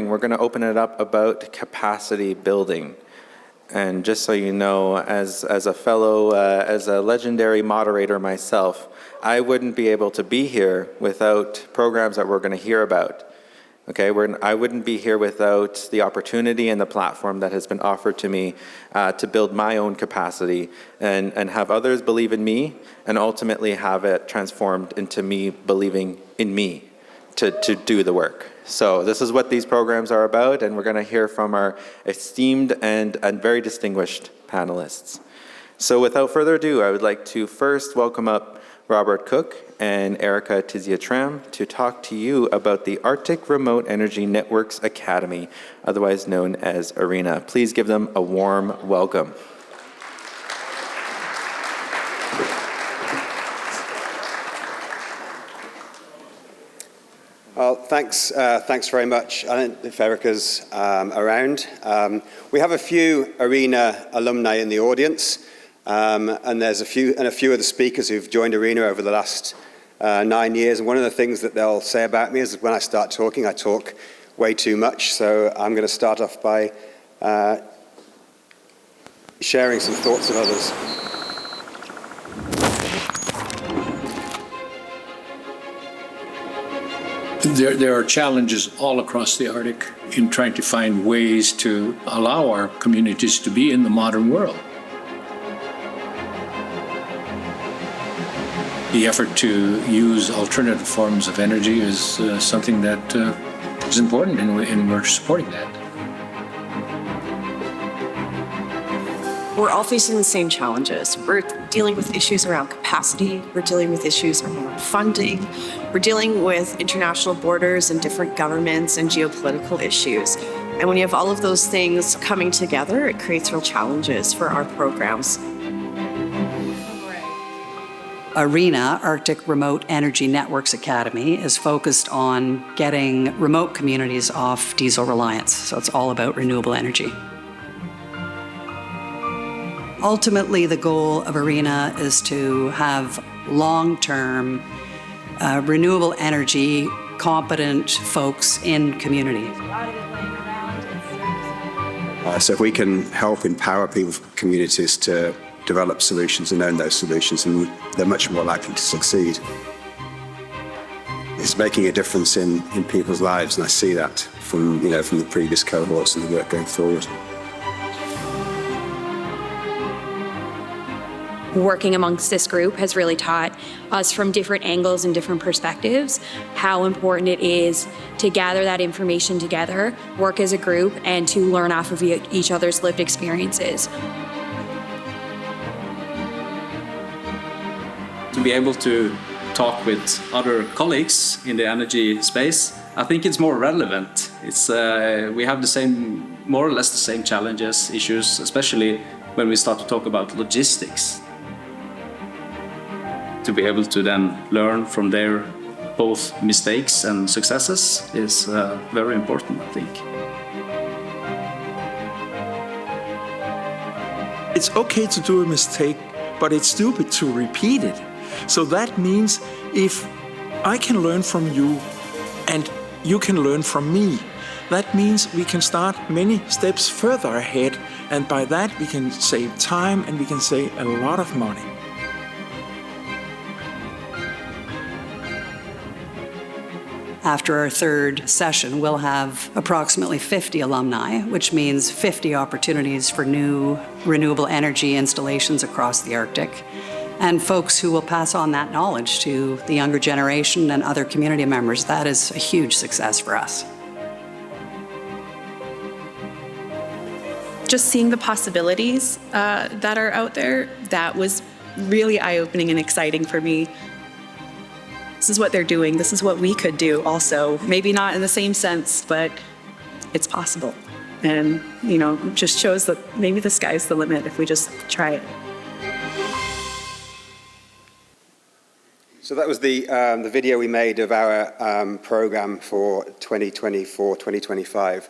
We're going to open it up about capacity building. And just so you know, as a legendary moderator myself, I wouldn't be able to be here without programs that we're going to hear about. Okay, I wouldn't be here without the opportunity and the platform that has been offered to me to build my own capacity and have others believe in me and ultimately have it transformed into me believing in me to do the work. So this is what these programs are about, and we're going to hear from our esteemed and very distinguished panelists. So without further ado, I would like to first welcome up Robert Cooke and Erica Tizia-Tram to talk to you about the Arctic Remote Energy Networks Academy, otherwise known as ARENA. Please give them a warm welcome. Well, thanks very much. I don't know if Erica's around. We have a few ARENA alumni in the audience, and there's a few of the speakers who've joined ARENA over the last 9 years. And one of the things that they'll say about me is when I start talking, I talk way too much. So I'm going to start off by sharing some thoughts of others. There are challenges all across the Arctic in trying to find ways to allow our communities to be in the modern world. The effort to use alternative forms of energy is something that is important, and we're supporting that. We're all facing the same challenges. We're dealing with issues around capacity. We're dealing with issues around funding. We're dealing with international borders and different governments and geopolitical issues. And when you have all of those things coming together, it creates real challenges for our programs. ARENA, Arctic Remote Energy Networks Academy, is focused on getting remote communities off diesel reliance. So it's all about renewable energy. Ultimately, the goal of ARENA is to have long-term renewable energy competent folks in community. So if we can help empower people, communities to develop solutions and own those solutions, and they're much more likely to succeed. It's making a difference in people's lives, and I see that from the previous cohorts and the work going forward. Working amongst this group has really taught us from different angles and different perspectives how important it is to gather that information together, work as a group, and to learn off of each other's lived experiences. To be able to talk with other colleagues in the energy space, I think it's more relevant. We have more or less the same challenges, issues, especially when we start to talk about logistics. To be able to then learn from their both mistakes and successes is very important, I think. It's okay to do a mistake, but it's stupid to repeat it. So that means if I can learn from you and you can learn from me, that means we can start many steps further ahead, and by that we can save time and we can save a lot of money. After our third session, we'll have approximately 50 alumni, which means 50 opportunities for new renewable energy installations across the Arctic, and folks who will pass on that knowledge to the younger generation and other community members. That is a huge success for us. Just seeing the possibilities that are out there, that was really eye-opening and exciting for me. This is what they're doing. This is what we could do also. Maybe not in the same sense, but it's possible. And, just shows that maybe the sky's the limit if we just try it. So that was the video we made of our program for 2024-2025.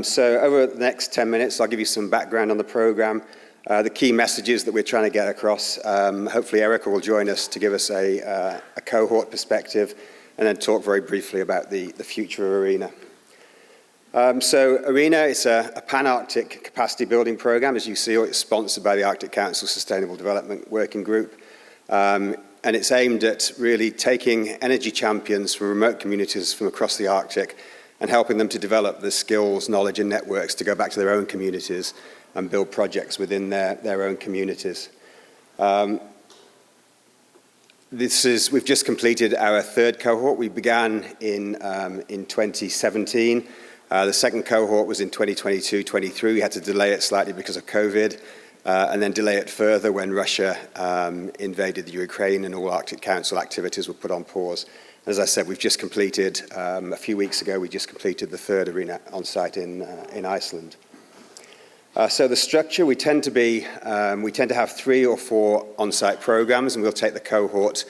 So over the next 10 minutes, I'll give you some background on the program, the key messages that we're trying to get across. Hopefully Erica will join us to give us a cohort perspective, and then talk very briefly about the future of ARENA. So ARENA is a pan-Arctic capacity building program. As you see, it's sponsored by the Arctic Council Sustainable Development Working Group. And it's aimed at really taking energy champions from remote communities from across the Arctic and helping them to develop the skills, knowledge and networks to go back to their own communities and build projects within their own communities. We've just completed our third cohort. We began in 2017. The second cohort was in 2022-23. We had to delay it slightly because of COVID, and then delay it further when Russia invaded the Ukraine and all Arctic Council activities were put on pause. As I said, we've just completed, a few weeks ago, we just completed the third ARENA on site in Iceland. So the structure, we tend to have 3 or 4 on-site programs, and we'll take the cohort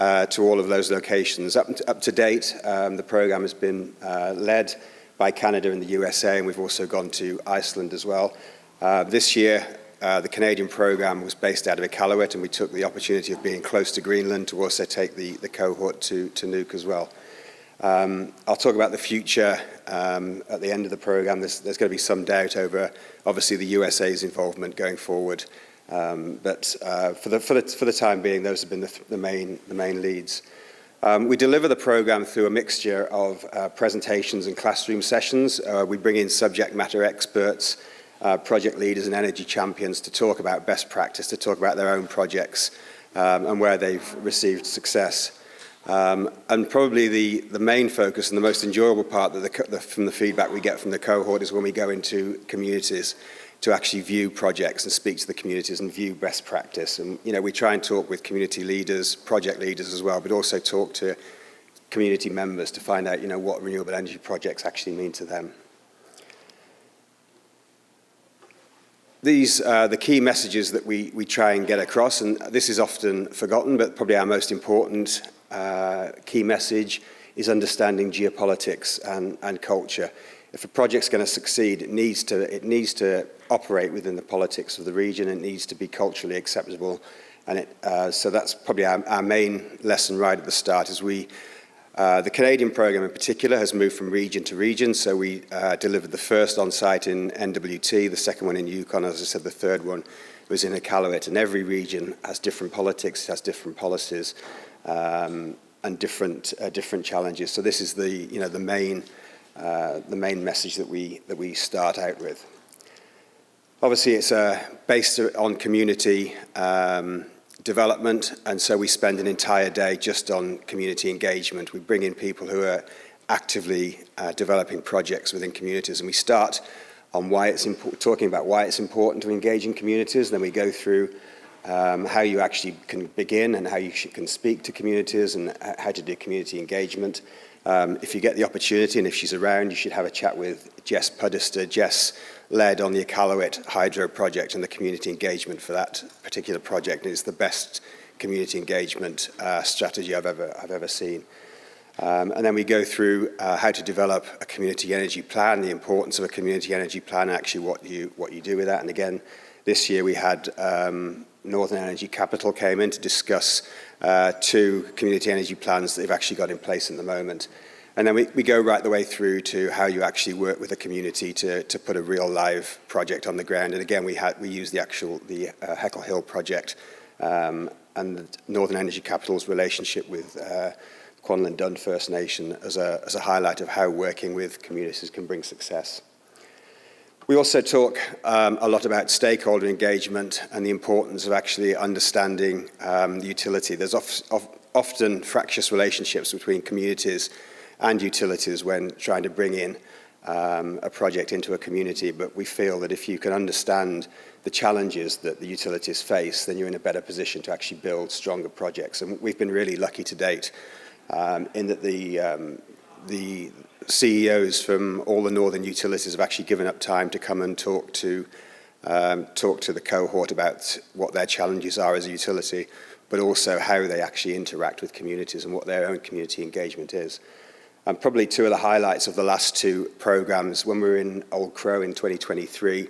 to all of those locations. Up to date, the program has been led by Canada and the USA, and we've also gone to Iceland as well. This year, the Canadian program was based out of Iqaluit, and we took the opportunity of being close to Greenland to also take the cohort to Nuuk as well. I'll talk about the future at the end of the program. There's going to be some doubt over, obviously, the USA's involvement going forward. But for the time being, those have been the main leads. We deliver the program through a mixture of presentations and classroom sessions. We bring in subject matter experts, project leaders and energy champions to talk about best practice, to talk about their own projects and where they've received success. And probably the main focus and the most enjoyable part from the feedback we get from the cohort is when we go into communities to actually view projects and speak to the communities and view best practice. And, we try and talk with community leaders, project leaders as well, but also talk to community members to find out, what renewable energy projects actually mean to them. These are the key messages that we try and get across, and this is often forgotten, but probably our most important key message is understanding geopolitics and culture. If a project's going to succeed, it needs to operate within the politics of the region. It needs to be culturally acceptable, and so that's probably our main lesson right at the start. The Canadian program in particular has moved from region to region. So we delivered the first on-site in NWT, the second one in Yukon, as I said, the third one was in Iqaluit. And every region has different politics, has different policies, and different challenges. So this is the main message that we start out with. Obviously, it's based on community development, and so we spend an entire day just on community engagement. We bring in people who are actively developing projects within communities, and we start on talking about why it's important to engage in communities. Then we go through how you actually can begin and how you can speak to communities and how to do community engagement. If you get the opportunity, and if she's around, you should have a chat with Jess Puddister. Jess led on the Iqaluit hydro project and the community engagement for that particular project. It's the best community engagement strategy I've ever seen. And then we go through how to develop a community energy plan, the importance of a community energy plan, actually what you do with that. And again, this year we had Northern Energy Capital came in to discuss 2 community energy plans that they've actually got in place at the moment. And then we go right the way through to how you actually work with a community to put a real live project on the ground. And again, we use the Heckle Hill project and Northern Energy Capital's relationship with Quanlan Dun First Nation as a highlight of how working with communities can bring success. We also talk a lot about stakeholder engagement and the importance of actually understanding the utility. There's often fractious relationships between communities and utilities when trying to bring in a project into a community, but we feel that if you can understand the challenges that the utilities face, then you're in a better position to actually build stronger projects. And we've been really lucky to date in that the CEOs from all the northern utilities have actually given up time to come and talk to the cohort about what their challenges are as a utility, but also how they actually interact with communities and what their own community engagement is. And probably 2 of the highlights of the last 2 programs, when we were in Old Crow in 2023,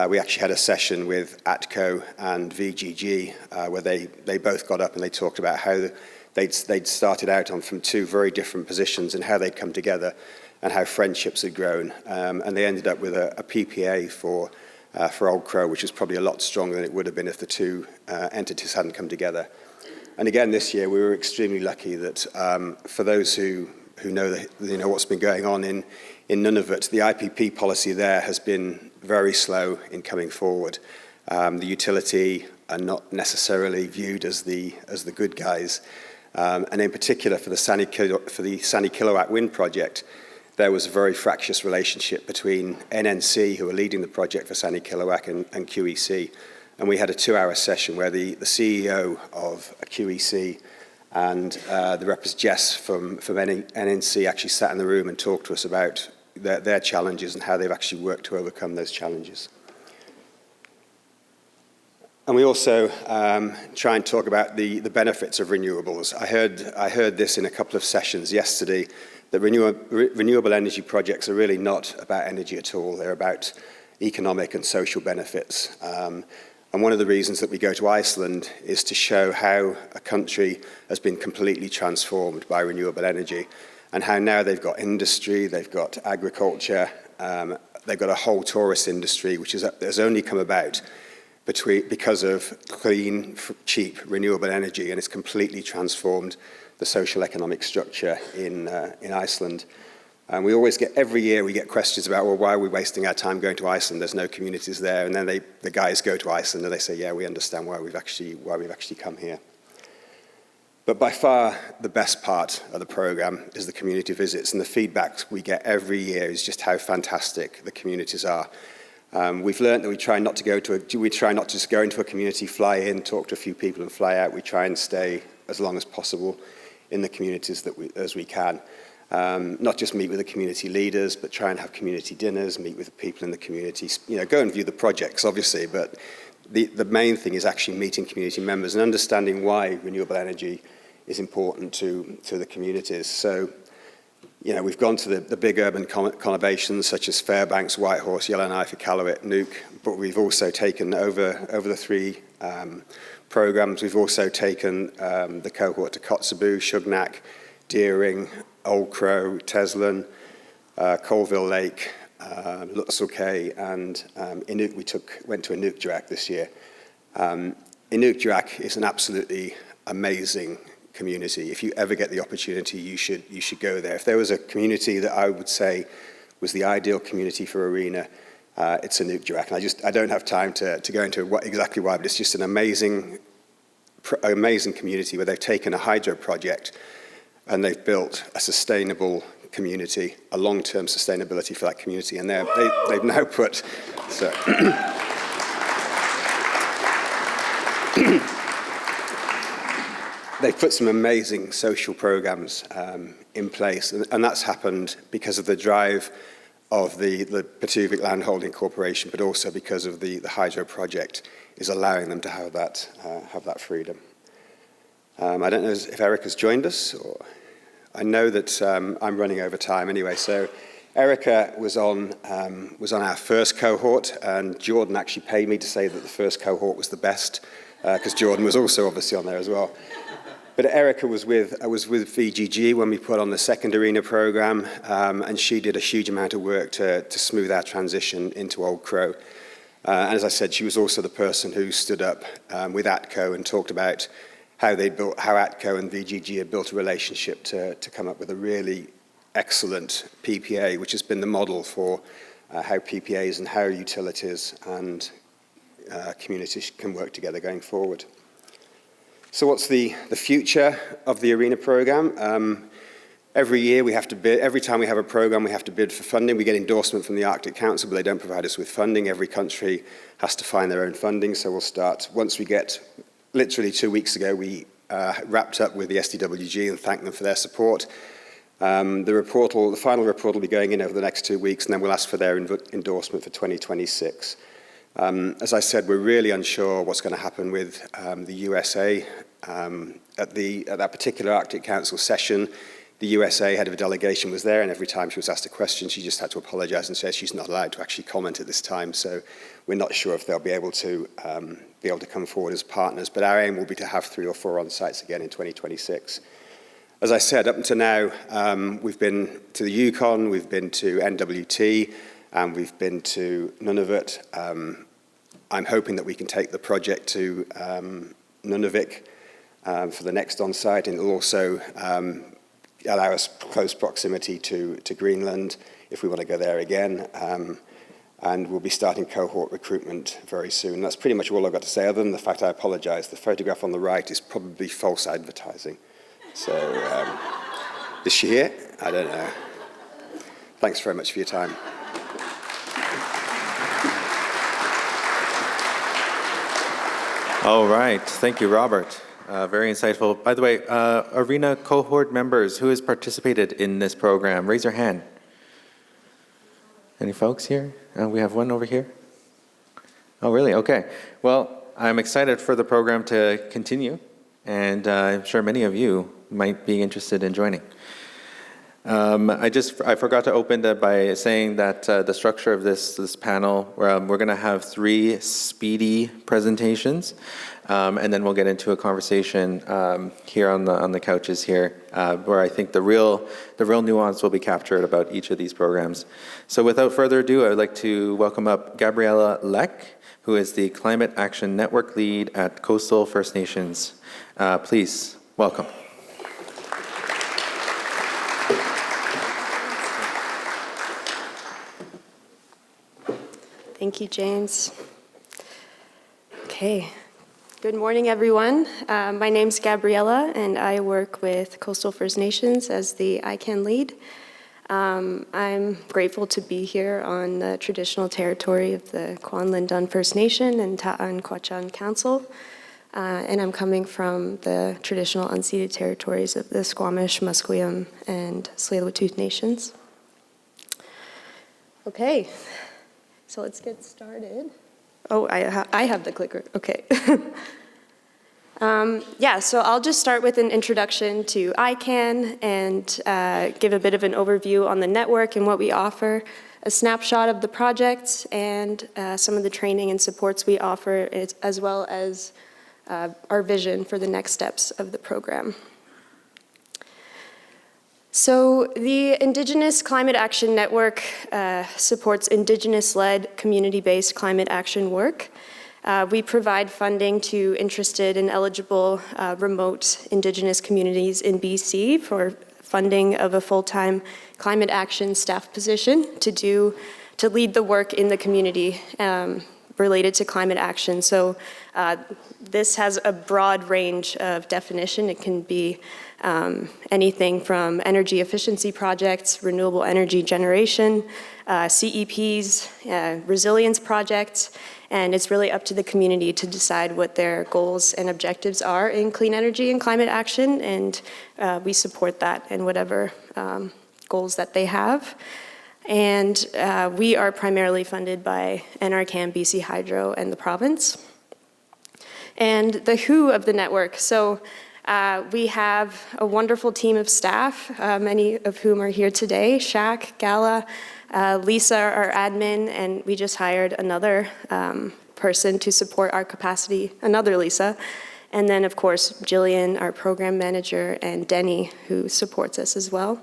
we actually had a session with ATCO and VGG where they both got up and they talked about how they'd started out from 2 very different positions and how they'd come together and how friendships had grown. And they ended up with a PPA for Old Crow, which was probably a lot stronger than it would have been if the two entities hadn't come together. And again, this year, we were extremely lucky that for those who know what's been going on in Nunavut, the IPP policy there has been very slow in coming forward. The utility are not necessarily viewed as the good guys. And in particular, for the Sani Kilowatt wind project, there was a very fractious relationship between NNC, who are leading the project for Sani Kilowatt, and QEC. And we had a 2-hour session where the CEO of QEC and the representative Jess from NNC actually sat in the room and talked to us about their challenges and how they've actually worked to overcome those challenges. And we also try and talk about the benefits of renewables. I heard this in a couple of sessions yesterday, that renewable energy projects are really not about energy at all. They're about economic and social benefits. And one of the reasons that we go to Iceland is to show how a country has been completely transformed by renewable energy, and how now they've got industry, they've got agriculture, they've got a whole tourist industry, which has only come about because of clean, cheap, renewable energy, and it's completely transformed the social economic structure in Iceland. And we always get, every year we get questions about, well, why are we wasting our time going to Iceland? There's no communities there. And then the guys go to Iceland and they say, yeah, we understand why we've actually come here. But by far the best part of the program is the community visits, and the feedback we get every year is just how fantastic the communities are. We've learned that we try not to just go into a community, fly in, talk to a few people and fly out. We try and stay as long as possible in the communities as we can. Not just meet with the community leaders, but try and have community dinners, meet with the people in the community, go and view the projects, obviously, but the main thing is actually meeting community members and understanding why renewable energy is important to the communities. So, we've gone to the big urban conurbations such as Fairbanks, Whitehorse, Yellowknife, Iqaluit, Nuke, but we've also taken over the 3 programs. We've also taken the cohort to Kotzebue, Shugnak, Deering, Old Crow, Teslin, Colville Lake, Lutzelkay, and Inuk. We went to Inukjuak this year. Inukjuak is an absolutely amazing community. If you ever get the opportunity, you should go there. If there was a community that I would say was the ideal community for ARENA, it's Inukjuak. And I don't have time to go into exactly why, but it's just an amazing community where they've taken a hydro project and they've built a sustainable community, a long-term sustainability for that community, and they've now put they've put some amazing social programs in place, and that's happened because of the drive of the Pituvic Landholding Corporation, but also because of the hydro project is allowing them to have that freedom. I don't know if Eric has joined us, or I know that I'm running over time anyway. So Erica was on our first cohort, and Jordan actually paid me to say that the first cohort was the best, because Jordan was also obviously on there as well. But Erica was with VGG when we put on the second ARENA program, and she did a huge amount of work to smooth our transition into Old Crow. And as I said, she was also the person who stood up with ATCO and talked about how ATCO and VGG had built a relationship to come up with a really excellent PPA, which has been the model for how PPAs and how utilities and communities can work together going forward. So what's the future of the ARENA program? Every year we have to bid. Every time we have a program, we have to bid for funding. We get endorsement from the Arctic Council, but they don't provide us with funding. Every country has to find their own funding. So we'll start once we get. Literally 2 weeks ago, we wrapped up with the SDWG and thanked them for their support. The final report will be going in over the next 2 weeks, and then we'll ask for their endorsement for 2026. As I said, we're really unsure what's going to happen with the USA. At that particular Arctic Council session, the USA head of a delegation was there, and every time she was asked a question, she just had to apologize and say she's not allowed to actually comment at this time. So we're not sure if they'll be able to come forward as partners. But our aim will be to have 3 or 4 on-sites again in 2026. as I said, up until now, we've been to the Yukon, we've been to NWT, and we've been to Nunavut. I'm hoping that we can take the project to Nunavik for the next on-site, and it'll also allow us close proximity to Greenland if we want to go there again. And we'll be starting cohort recruitment very soon. That's pretty much all I've got to say, other than the fact I apologize. The photograph on the right is probably false advertising. So, is she here? I don't know. Thanks very much for your time. All right, thank you, Robert. Very insightful. By the way, ARENA cohort members, who has participated in this program? Raise your hand. Any folks here? We have one over here. Oh, really? Okay. Well, I'm excited for the program to continue, and I'm sure many of you might be interested in joining. I forgot to open by saying that the structure of this panel, we're going to have 3 speedy presentations, and then we'll get into a conversation here on the couches here, where I think the real nuance will be captured about each of these programs. So without further ado, I would like to welcome up Gabriela Lech, who is the Climate Action Network Lead at Coastal First Nations. Please, welcome. Thank you, James. Okay. Good morning, everyone. My name's Gabriela, and I work with Coastal First Nations as the ICANN lead. I'm grateful to be here on the traditional territory of the Kwanlin-Dun First Nation and Ta'an-Kwachan Council, and I'm coming from the traditional unceded territories of the Squamish, Musqueam, and Tsleil-Waututh Nations. Okay. So let's get started. Oh, I have the clicker. Okay. So I'll just start with an introduction to ICANN and give a bit of an overview on the network and what we offer, a snapshot of the project, and some of the training and supports we offer, as well as our vision for the next steps of the program. So the Indigenous Climate Action Network supports Indigenous-led community-based climate action work. We provide funding to interested and eligible remote Indigenous communities in BC for funding of a full-time climate action staff position to lead the work in the community related to climate action. So this has a broad range of definition. It can be anything from energy efficiency projects, renewable energy generation, CEPs, resilience projects, and it's really up to the community to decide what their goals and objectives are in clean energy and climate action, and we support that in whatever goals that they have. And we are primarily funded by NRCan, BC Hydro, and the province. And the who of the network. So we have a wonderful team of staff, many of whom are here today. Shaq, Gala, Lisa, our admin, and we just hired another person to support our capacity, another Lisa. And then, of course, Jillian, our program manager, and Denny, who supports us as well.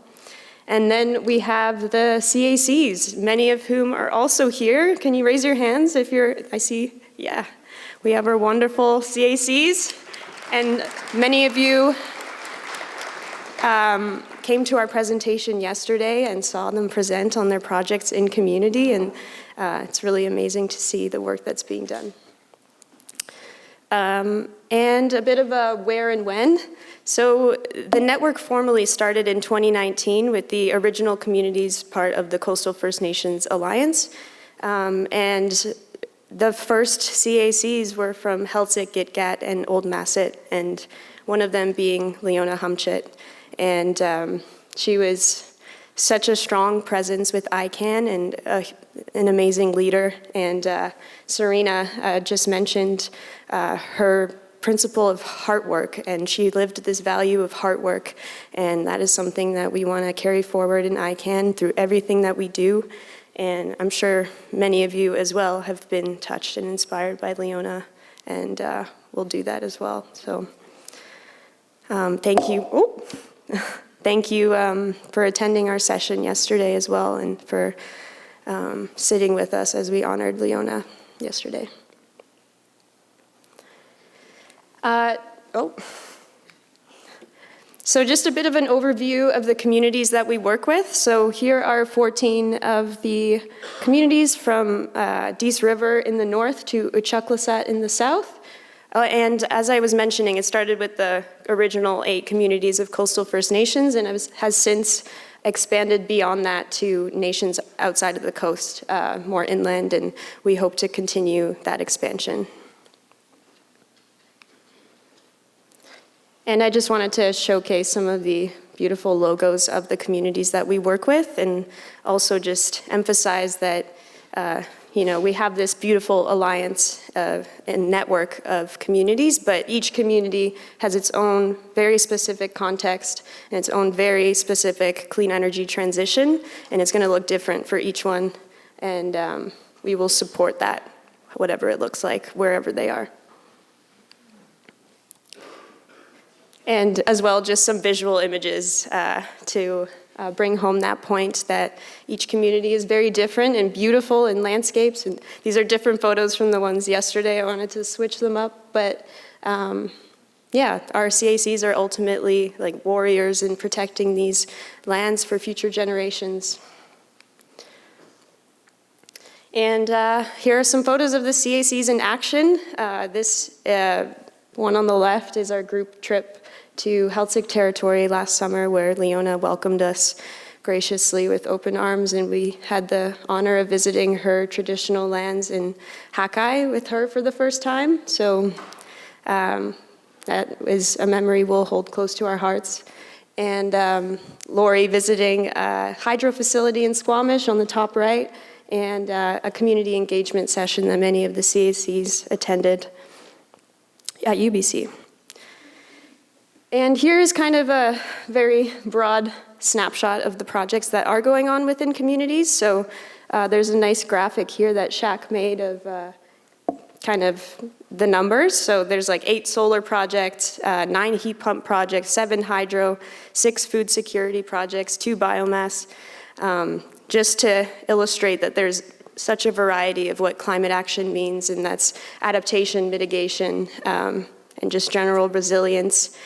And then we have the CACs, many of whom are also here. Can you raise your hands if I see, yeah. We have our wonderful CACs. And many of you came to our presentation yesterday and saw them present on their projects in community, and it's really amazing to see the work that's being done. And a bit of a where and when. So the network formally started in 2019 with the original communities part of the Coastal First Nations Alliance. And the first CACs were from Helsik, Gitgat, and Old Masset, and one of them being Leona Humchit. And she was such a strong presence with ICANN and an amazing leader. And Serena just mentioned her principle of heart work, and she lived this value of heart work, and that is something that we want to carry forward in ICANN through everything that we do. And I'm sure many of you as well have been touched and inspired by Leona, and we'll do that as well. So thank you. Oh, thank you for attending our session yesterday as well, and for sitting with us as we honored Leona yesterday. So just a bit of an overview of the communities that we work with. So here are 14 of the communities from Dease River in the north to Uchuklasat in the south. And as I was mentioning, it started with the original 8 communities of coastal First Nations, and has since expanded beyond that to nations outside of the coast, more inland, and we hope to continue that expansion. And I just wanted to showcase some of the beautiful logos of the communities that we work with, and also just emphasize that we have this beautiful alliance and network of communities, but each community has its own very specific context and its own very specific clean energy transition, and it's going to look different for each one, and we will support that, whatever it looks like, wherever they are. And as well, just some visual images to bring home that point that each community is very different and beautiful in landscapes. And these are different photos from the ones yesterday. I wanted to switch them up. But yeah, our CACs are ultimately like warriors in protecting these lands for future generations. And here are some photos of the CACs in action. This one on the left is our group trip to Heiltsuk territory last summer, where Leona welcomed us graciously with open arms, and we had the honor of visiting her traditional lands in Askiy with her for the first time. So that is a memory we'll hold close to our hearts. And Lori visiting a hydro facility in Squamish on the top right, and a community engagement session that many of the CACs attended at UBC. And here's kind of a very broad snapshot of the projects that are going on within communities. So there's a nice graphic here that Shaq made of kind of the numbers. So there's like 8 solar projects, 9 heat pump projects, 7 hydro, 6 food security projects, 2 biomass, just to illustrate that there's such a variety of what climate action means, and that's adaptation, mitigation, and just general resilience.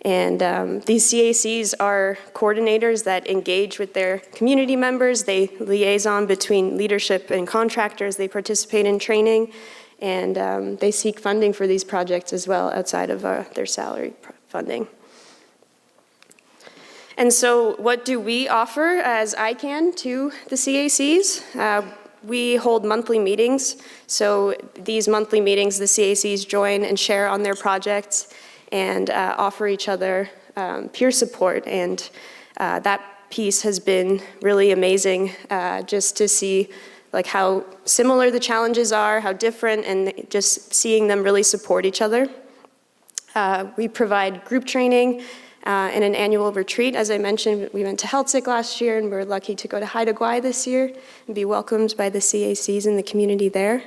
And these CACs are coordinators that engage with their community members. They liaison between leadership and contractors. They participate in training, and they seek funding for these projects as well outside of their salary funding. And so what do we offer as ICANN to the CACs? We hold monthly meetings. So these monthly meetings, the CACs join and share on their projects, and offer each other peer support. And that piece has been really amazing, just to see like how similar the challenges are, how different, and just seeing them really support each other. We provide group training and an annual retreat. As I mentioned, we went to Heiltsuk last year, and we're lucky to go to Haida Gwaii this year and be welcomed by the CACs in the community there.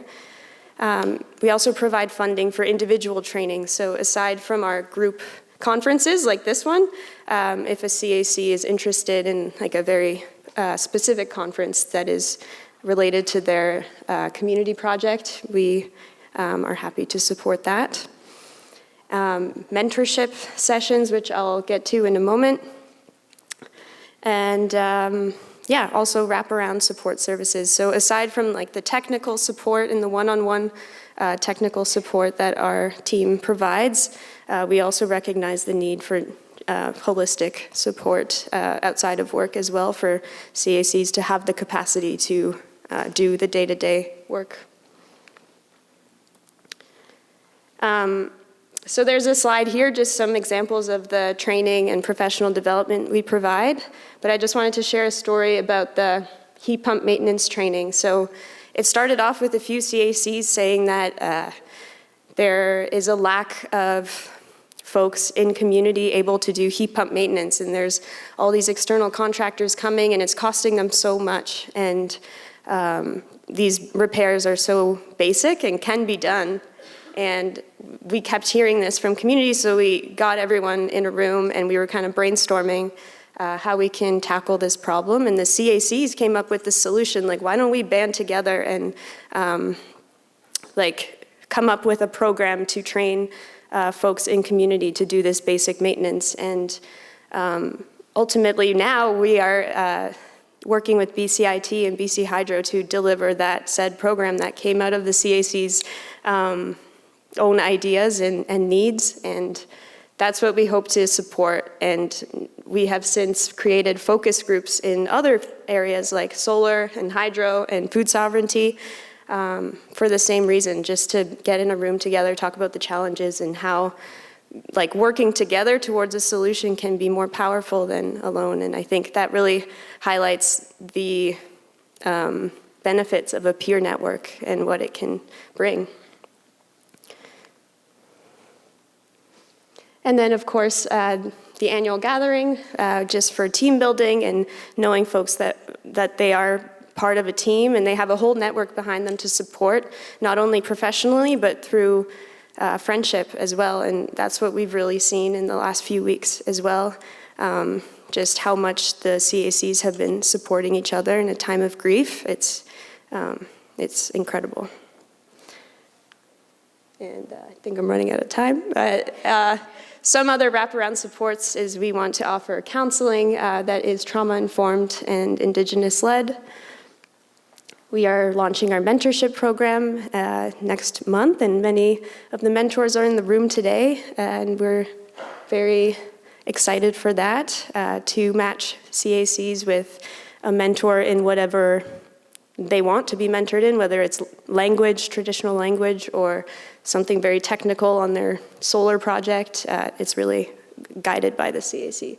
We also provide funding for individual training. So aside from our group conferences like this one, if a CAC is interested in like a very specific conference that is related to their community project, we are happy to support that. Mentorship sessions, which I'll get to in a moment. And yeah, also wraparound support services. So aside from like the technical support and the one-on-one technical support that our team provides, we also recognize the need for holistic support outside of work as well, for CACs to have the capacity to do the day-to-day work. So there's a slide here, just some examples of the training and professional development we provide. But I just wanted to share a story about the heat pump maintenance training. So it started off with a few CACs saying that there is a lack of folks in community able to do heat pump maintenance, and there's all these external contractors coming, and it's costing them so much. And these repairs are so basic and can be done. And we kept hearing this from communities, so we got everyone in a room and we were kind of brainstorming how we can tackle this problem. And the CACs came up with the solution, like, why don't we band together and come up with a program to train folks in community to do this basic maintenance. And ultimately now we are working with BCIT and BC Hydro to deliver that said program that came out of the CAC's own ideas and needs, and that's what we hope to support. And we have since created focus groups in other areas like solar and hydro and food sovereignty for the same reason, just to get in a room together, talk about the challenges and how working together towards a solution can be more powerful than alone. And I think that really highlights the benefits of a peer network and what it can bring. And then, of course, the annual gathering, just for team building and knowing folks that they are part of a team and they have a whole network behind them to support, not only professionally, but through friendship as well. And that's what we've really seen in the last few weeks as well, just how much the CACs have been supporting each other in a time of grief. It's incredible. And I think I'm running out of time. But some other wraparound supports is we want to offer counseling that is trauma-informed and Indigenous-led. We are launching our mentorship program next month, and many of the mentors are in the room today, and we're very excited for that, to match CACs with a mentor in whatever they want to be mentored in, whether it's language, traditional language, or something very technical on their solar project. It's really guided by the CAC.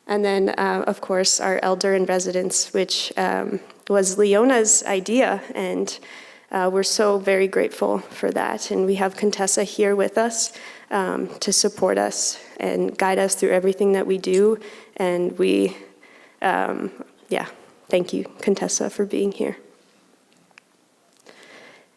And then, of course, our elder in residence, which was Leona's idea, and we're so very grateful for that. And we have Contessa here with us to support us and guide us through everything that we do. And we, thank you, Contessa, for being here.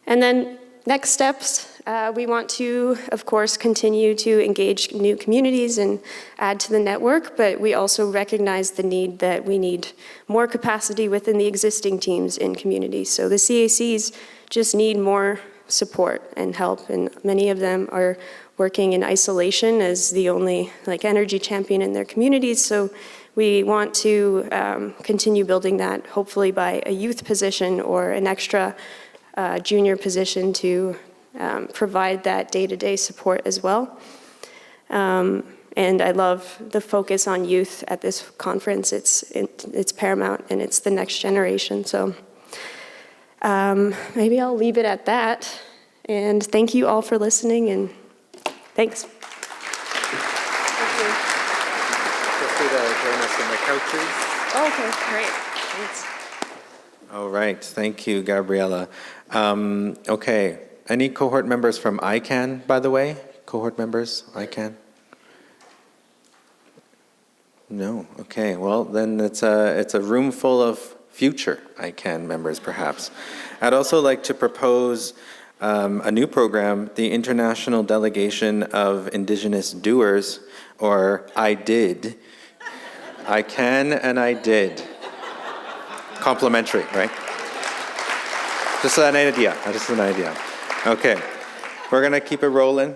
And then next steps, we want to, of course, continue to engage new communities and add to the network, but we also recognize the need that we need more capacity within the existing teams in communities. So the CACs just need more support and help, and many of them are working in isolation as the only energy champion in their communities. So we want to continue building that, hopefully by a youth position or an extra junior position to provide that day-to-day support as well. And I love the focus on youth at this conference. It's paramount, and it's the next generation. So maybe I'll leave it at that. And thank you all for listening, and thanks. Feel free to join us in the couches. Okay, great. Thanks. All right, thank you, Gabriela. Okay, any cohort members from ICANN, by the way? Cohort members, ICANN? No, okay, well then it's a room full of future ICANN members, perhaps. I'd also like to propose a new program, the International Delegation of Indigenous Doers, or IDID. I can and I did. Complimentary, right? Just an idea, Okay, we're gonna keep it rolling.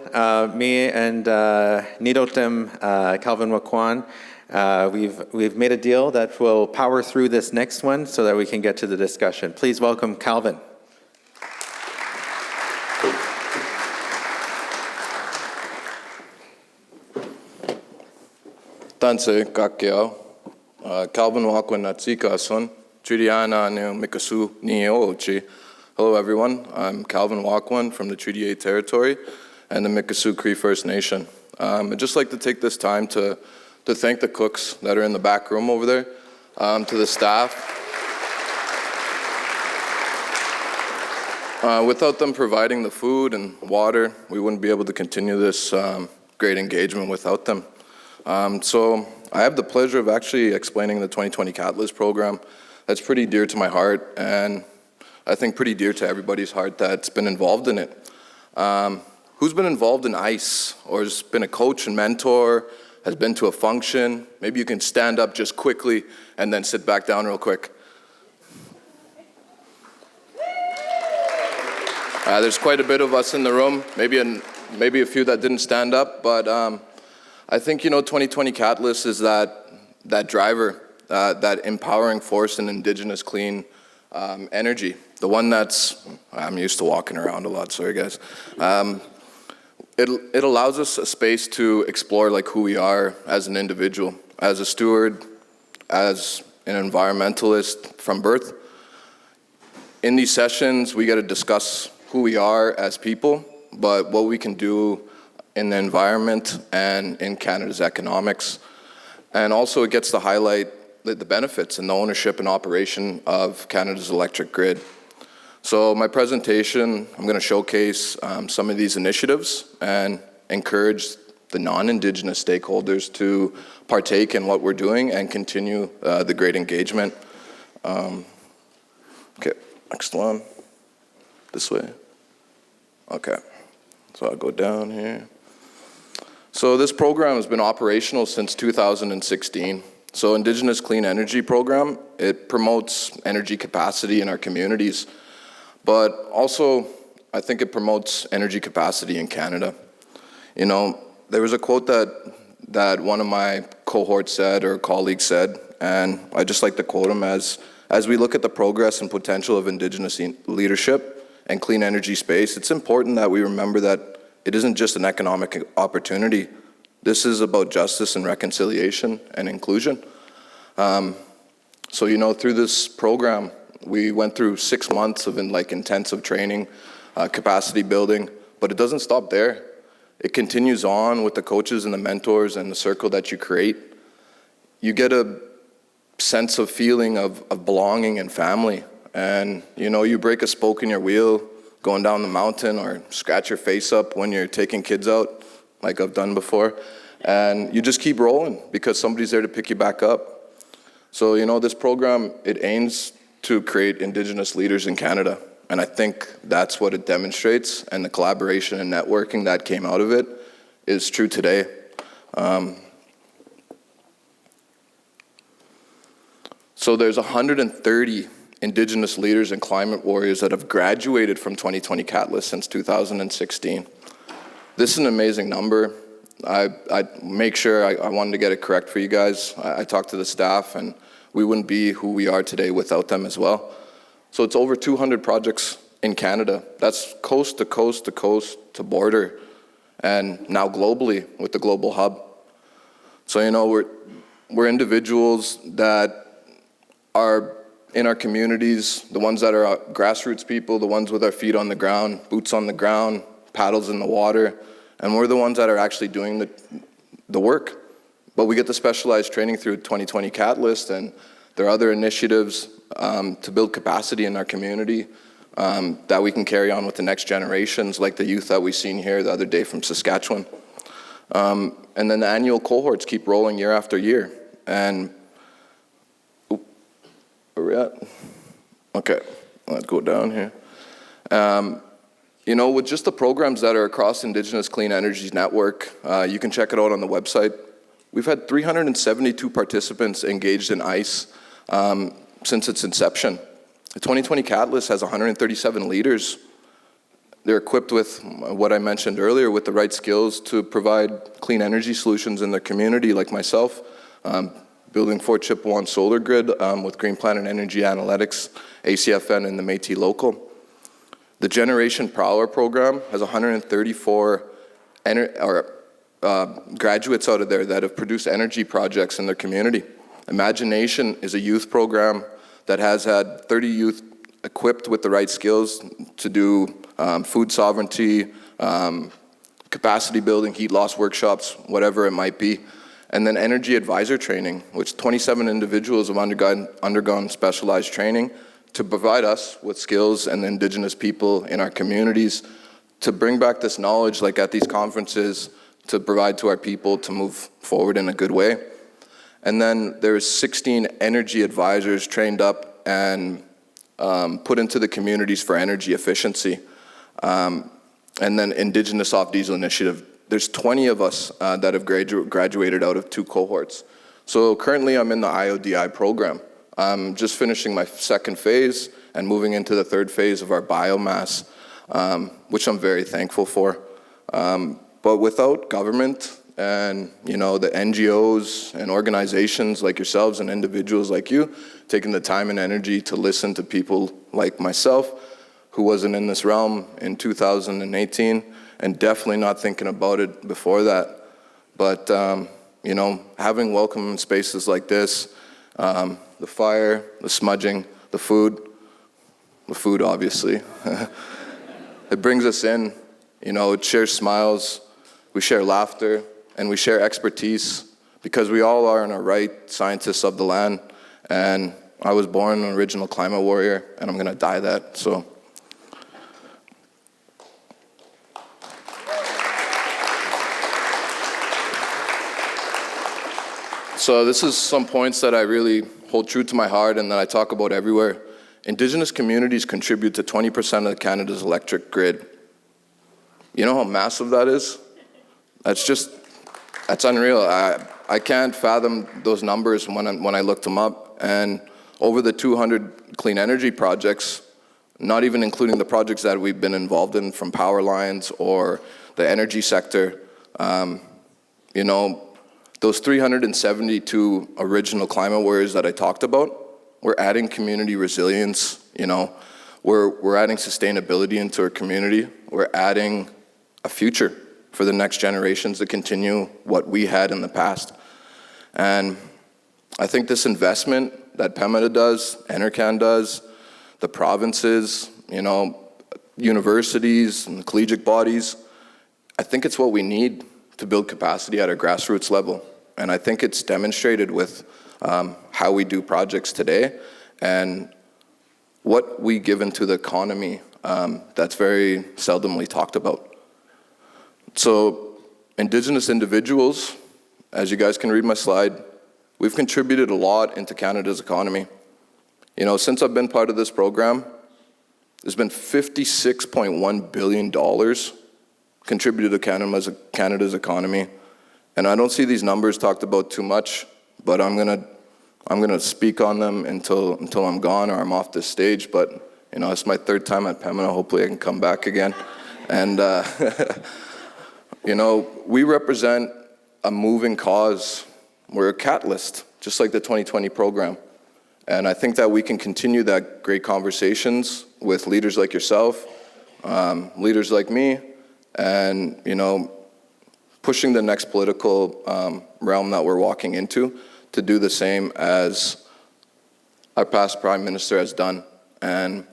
Me and Nidotim Calvin Waquan, we've made a deal that will power through this next one so that we can get to the discussion. Please welcome Calvin. Tanse kakiao, Calvin Waquan Natsikason, Tridiana ne Mikasu Nioochi. Hello everyone, I'm Calvin Waquan from the Treaty 8 territory and the Mikisew Cree First Nation. I'd just like to take this time to thank the cooks that are in the back room over there, to the staff. Without them providing the food and water, we wouldn't be able to continue this great engagement without them. So I have the pleasure of actually explaining the 2020 Catalyst program. That's pretty dear to my heart, and I think, pretty dear to everybody's heart that's been involved in it. Who's been involved in ICE, or has been a coach and mentor, has been to a function? Maybe you can stand up just quickly and then sit back down real quick. There's quite a bit of us in the room, maybe a few that didn't stand up, but I think, 2020 Catalyst is that driver, that empowering force in Indigenous clean energy. The one I'm used to walking around a lot, sorry guys. It allows us a space to explore like who we are as an individual, as a steward, as an environmentalist from birth. In these sessions, we get to discuss who we are as people, but what we can do in the environment and in Canada's economics. And also it gets to highlight the benefits and the ownership and operation of Canada's electric grid. So my presentation, I'm going to showcase some of these initiatives and encourage the non-Indigenous stakeholders to partake in what we're doing and continue the great engagement. Okay, next one. This way. Okay, so I'll go down here. So this program has been operational since 2016. So Indigenous Clean Energy Program, it promotes energy capacity in our communities, but also I think it promotes energy capacity in Canada. There was a quote that one of my cohorts said, or colleagues said, and I just like to quote him as we look at the progress and potential of Indigenous leadership and clean energy space, it's important that we remember that it isn't just an economic opportunity. This is about justice and reconciliation and inclusion. So, through this program, we went through 6 months of intensive training, capacity building, but it doesn't stop there. It continues on with the coaches and the mentors and the circle that you create. You get a sense of feeling of belonging and family. And, you break a spoke in your wheel going down the mountain, or scratch your face up when you're taking kids out, like I've done before. And you just keep rolling because somebody's there to pick you back up. So, this program, it aims to create Indigenous leaders in Canada. And I think that's what it demonstrates. And the collaboration and networking that came out of it is true today. So there's 130 Indigenous leaders and climate warriors that have graduated from 2020 Catalyst since 2016. This is an amazing number. I make sure I wanted to get it correct for you guys. I talked to the staff, and we wouldn't be who we are today without them as well. So it's over 200 projects in Canada. That's coast to coast to coast to border, and now globally with the Global Hub. So we're individuals that are in our communities, the ones that are grassroots people, the ones with our feet on the ground, boots on the ground, paddles in the water, and we're the ones that are actually doing the work. But we get the specialized training through 2020 Catalyst, and there are other initiatives to build capacity in our community that we can carry on with the next generations, like the youth that we've seen here the other day from Saskatchewan. And then the annual cohorts keep rolling year after year. And where are we at? Okay, let's go down here. With just the programs that are across Indigenous Clean Energy's network, you can check it out on the website. We've had 372 participants engaged in ICE since its inception. The 2020 Catalyst has 137 leaders. They're equipped with what I mentioned earlier, with the right skills to provide clean energy solutions in their community, like myself, building Fort Chipewyan solar grid with Green Planet Energy Analytics, ACFN, and the Métis Local. The Generation Per Hour program has 134 graduates out of there that have produced energy projects in their community. Imagination is a youth program that has had 30 youth equipped with the right skills to do food sovereignty, capacity building, heat loss workshops, whatever it might be. And then energy advisor training, which 27 individuals have undergone specialized training to provide us with skills and Indigenous people in our communities to bring back this knowledge, like at these conferences, to provide to our people to move forward in a good way. And then there's 16 energy advisors trained up and put into the communities for energy efficiency. And then Indigenous Off-Diesel Initiative. There's 20 of us that have graduated out of 2 cohorts. So currently I'm in the IODI program. I'm just finishing my 2nd phase and moving into the 3rd phase of our biomass, which I'm very thankful for. But without government and the NGOs and organizations like yourselves and individuals like you taking the time and energy to listen to people like myself who wasn't in this realm in 2018 and definitely not thinking about it before that. But having welcoming spaces like this, the fire, the smudging, the food obviously, it brings us in, it shares smiles, we share laughter, and we share expertise because we all are in our right scientists of the land. And I was born an original climate warrior and I'm gonna die that, so. So this is some points that I really hold true to my heart and that I talk about everywhere. Indigenous communities contribute to 20% of Canada's electric grid. You know how massive that is? That's unreal. I can't fathom those numbers when I looked them up. And over the 200 clean energy projects, not even including the projects that we've been involved in from power lines or the energy sector, those 372 original climate warriors that I talked about, we're adding community resilience, we're adding sustainability into our community, we're adding a future for the next generations to continue what we had in the past. And I think this investment that Pembina does, NRCan does, the provinces, universities and collegiate bodies, I think it's what we need to build capacity at our grassroots level. And I think it's demonstrated with how we do projects today and what we give into the economy that's very seldomly talked about. So Indigenous individuals, as you guys can read my slide, we've contributed a lot into Canada's economy. Since I've been part of this program, there's been $56.1 billion contributed to Canada's economy. And I don't see these numbers talked about too much, but I'm gonna speak on them until I'm gone or I'm off this stage. But it's my 3rd time at Pembina. Hopefully I can come back again. And we represent a moving cause. We're a catalyst, just like the 2020 program. And I think that we can continue that great conversations with leaders like yourself, leaders like me, and pushing the next political realm that we're walking into to do the same as our past Prime Minister has done. And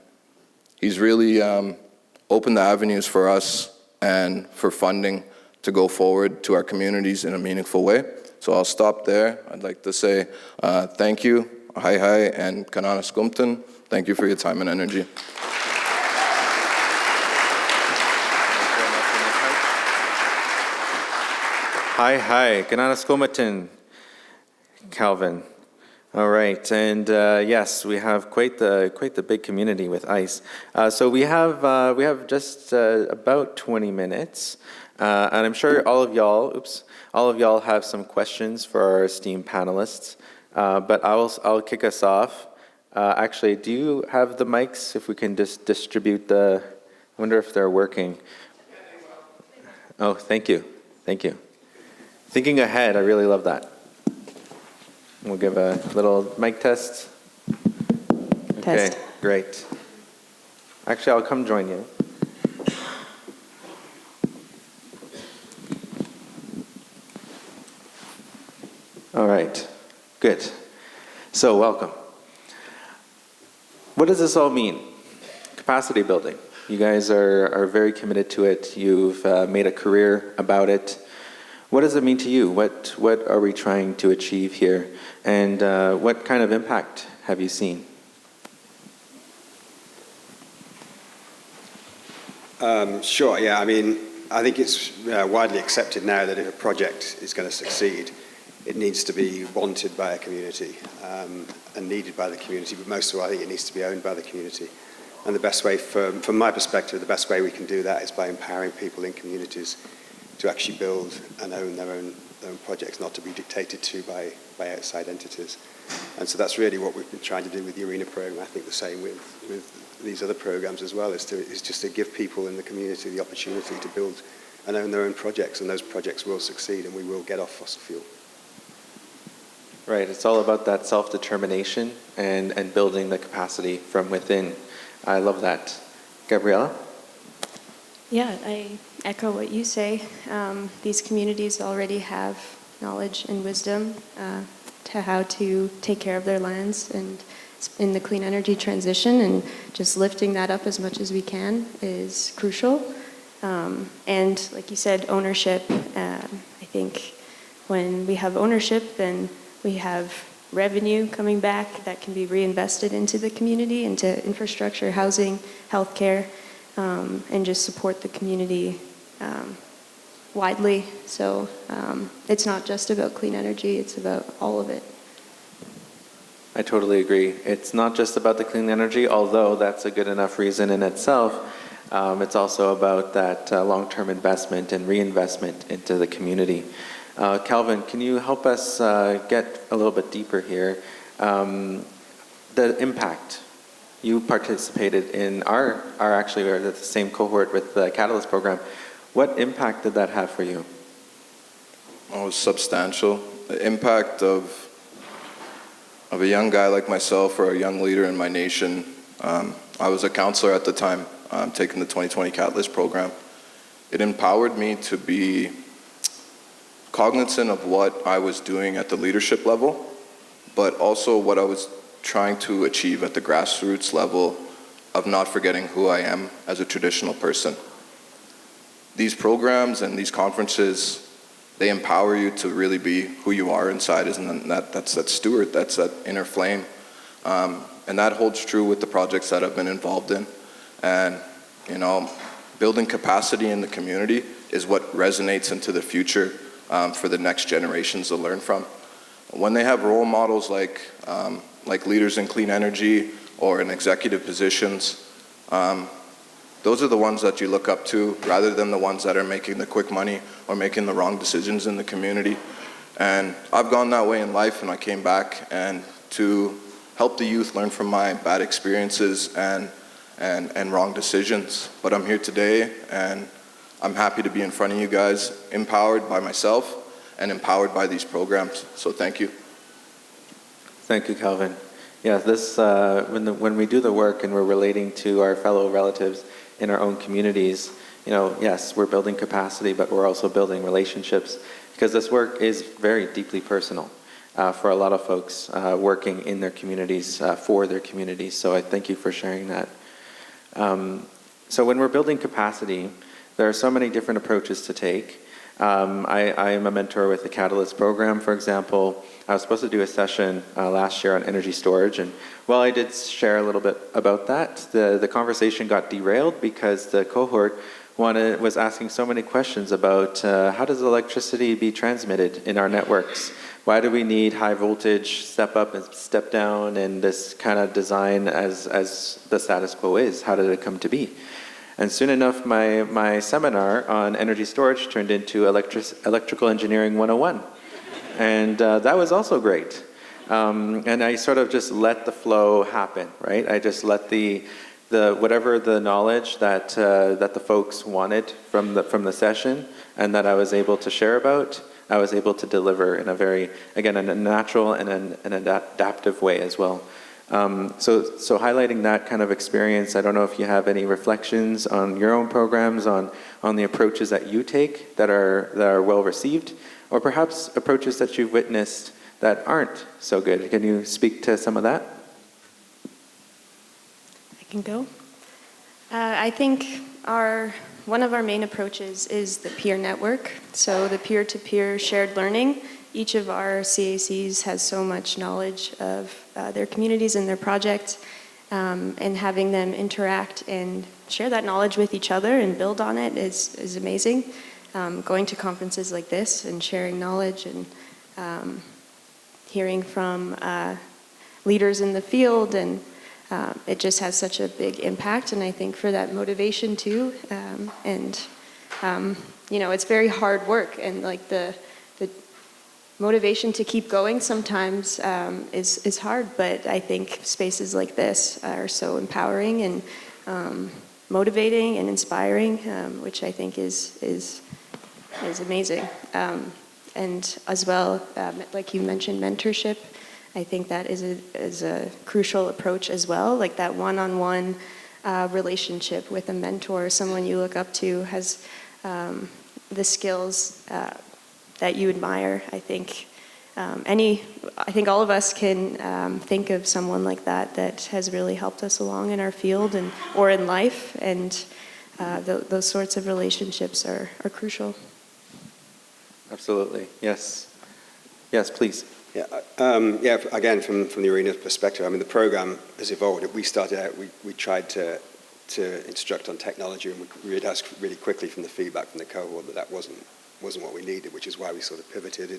he's really opened the avenues for us and for funding to go forward to our communities in a meaningful way. So I'll stop there. I'd like to say thank you, hi, and kanana skumten. Thank you for your time and energy. Hi, Gananaskomatin, Calvin. All right, and yes, we have quite the big community with ICE. So we have just about 20 minutes, and I'm sure all of y'all have some questions for our esteemed panelists. But I'll kick us off. Actually, do you have the mics? If we can just distribute I wonder if they're working. Oh, thank you. Thinking ahead, I really love that. We'll give a little mic test. Okay, great. Actually, I'll come join you. All right, good. So welcome. What does this all mean? Capacity building. You guys are very committed to it. You've made a career about it. What does it mean to you? What are we trying to achieve here? And what kind of impact have you seen? Sure, yeah. I mean, I think it's widely accepted now that if a project is going to succeed, it needs to be wanted by a community and needed by the community, but most of all, I think it needs to be owned by the community. And the best way, from my perspective, the best way we can do that is by empowering people in communities to actually build and own their own projects, not to be dictated to by outside entities. And so that's really what we've been trying to do with the ARENA program. I think the same with these other programs as well, is just to give people in the community the opportunity to build and own their own projects, and those projects will succeed and we will get off fossil fuel. Right, it's all about that self-determination and building the capacity from within. I love that. Gabriela? Yeah, I echo what you say. These communities already have knowledge and wisdom to how to take care of their lands and in the clean energy transition, and just lifting that up as much as we can is crucial. And like you said, ownership. I think when we have ownership, then we have revenue coming back that can be reinvested into the community, into infrastructure, housing, healthcare, and just support the community widely. So it's not just about clean energy, it's about all of it. I totally agree. It's not just about the clean energy, although that's a good enough reason in itself. It's also about that long-term investment and reinvestment into the community. Calvin, can you help us get a little bit deeper here? The impact. You participated in actually we're at the same cohort with the Catalyst program. What impact did that have for you? Oh, it was substantial. The impact of a young guy like myself, or a young leader in my nation. I was a counselor at the time, taking the 2020 Catalyst program. It empowered me to be cognizant of what I was doing at the leadership level, but also what I was trying to achieve at the grassroots level, of not forgetting who I am as a traditional person. These programs and these conferences, they empower you to really be who you are inside, that's that steward, that's that inner flame. And that holds true with the projects that I've been involved in. And, you know, building capacity in the community is what resonates into the future for the next generations to learn from. When they have role models like leaders in clean energy or in executive positions, those are the ones that you look up to, rather than the ones that are making the quick money or making the wrong decisions in the community. And I've gone that way in life, and I came back and to help the youth learn from my bad experiences and wrong decisions. But I'm here today, and I'm happy to be in front of you guys, empowered by myself and empowered by these programs. So thank you. Thank you, Calvin. Yeah, this when we do the work and we're relating to our fellow relatives in our own communities, you know, yes, we're building capacity, but we're also building relationships, because this work is very deeply personal for a lot of folks working in their communities, for their communities. So I thank you for sharing that. So when we're building capacity, there are so many different approaches to take. I am a mentor with the Catalyst program, for example. I was supposed to do a session last year on energy storage, and while I did share a little bit about that, the conversation got derailed because the cohort was asking so many questions about how does electricity be transmitted in our networks? Why do we need high voltage step up and step down and this kind of design as the status quo is? How did it come to be? And soon enough, my seminar on energy storage turned into Electrical Engineering 101. And that was also great. And I sort of just let the flow happen, right? I just let the whatever the knowledge that the folks wanted from the session and that I was able to share about, I was able to deliver in a very, again, in a natural and an adaptive way as well. So highlighting that kind of experience, I don't know if you have any reflections on your own programs, on the approaches that you take that are well received, or perhaps approaches that you've witnessed that aren't so good. Can you speak to some of that? I can go. I think one of our main approaches is the peer network. So the peer-to-peer shared learning. Each of our CACs has so much knowledge of their communities and their projects, and having them interact and share that knowledge with each other and build on it is amazing. Going to conferences like this and sharing knowledge and hearing from leaders in the field, and it just has such a big impact. And I think for that motivation too, it's very hard work, and like the motivation to keep going sometimes is hard, but I think spaces like this are so empowering and motivating and inspiring, which I think is amazing. And as well, like you mentioned, mentorship. I think that is a crucial approach as well. Like that one-on-one relationship with a mentor, someone you look up to, has the skills that you admire. I think all of us can think of someone like that has really helped us along in our field or in life, and those sorts of relationships are crucial. Absolutely. Yes. Yes, please. Yeah. Again, from the arena perspective, I mean, the program has evolved. We started out, we tried to instruct on technology, and we realized really quickly from the feedback from the cohort that wasn't what we needed, which is why we sort of pivoted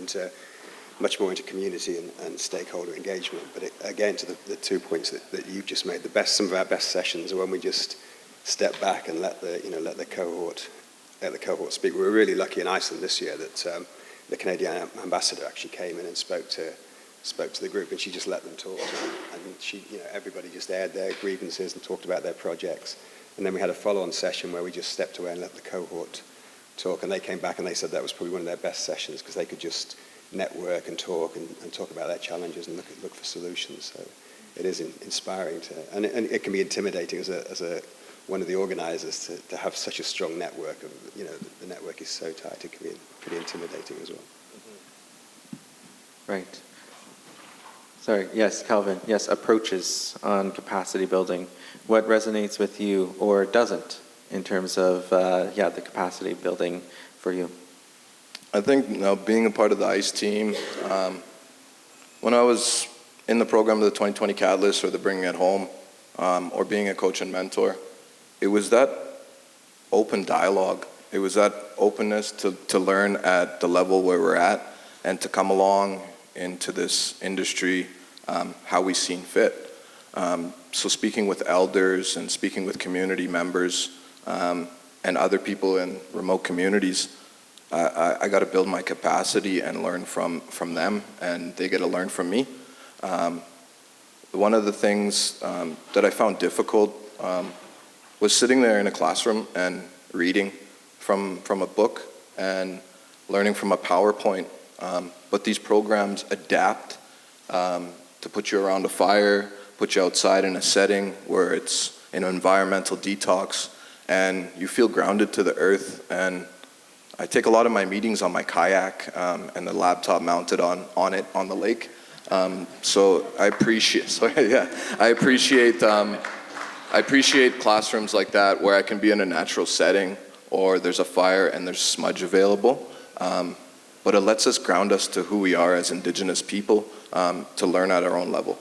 much more into community and stakeholder engagement. But again, to the 2 points that you've just made, some of our best sessions are when we just step back and let the cohort speak. We were really lucky in Iceland this year that the Canadian ambassador actually came in and spoke to the group, and she just let them talk. And she, everybody just aired their grievances and talked about their projects. And then we had a follow-on session where we just stepped away and let the cohort talk. And they came back and they said that was probably one of their best sessions, because they could just network and talk about their challenges and look for solutions. So it is inspiring and it can be intimidating as one of the organizers to have such a strong network. The network is so tight, it can be pretty intimidating as well. Right. Sorry, yes, Calvin. Yes, approaches on capacity building. What resonates with you or doesn't in terms of the capacity building for you? I think being a part of the ICE team, when I was in the program of the 2020 Catalyst or the Bringing It Home, or being a coach and mentor, it was that open dialogue. It was that openness to learn at the level where we're at and to come along into this industry how we seen fit. So speaking with elders and speaking with community members and other people in remote communities, I got to build my capacity and learn from them, and they get to learn from me. One of the things that I found difficult was sitting there in a classroom and reading from a book and learning from a PowerPoint. But these programs adapt to put you around a fire, put you outside in a setting where it's an environmental detox, and you feel grounded to the earth. And I take a lot of my meetings on my kayak and the laptop mounted on it on the lake. So I appreciate classrooms like that where I can be in a natural setting, or there's a fire and there's smudge available. But it lets us ground us to who we are as Indigenous people, to learn at our own level.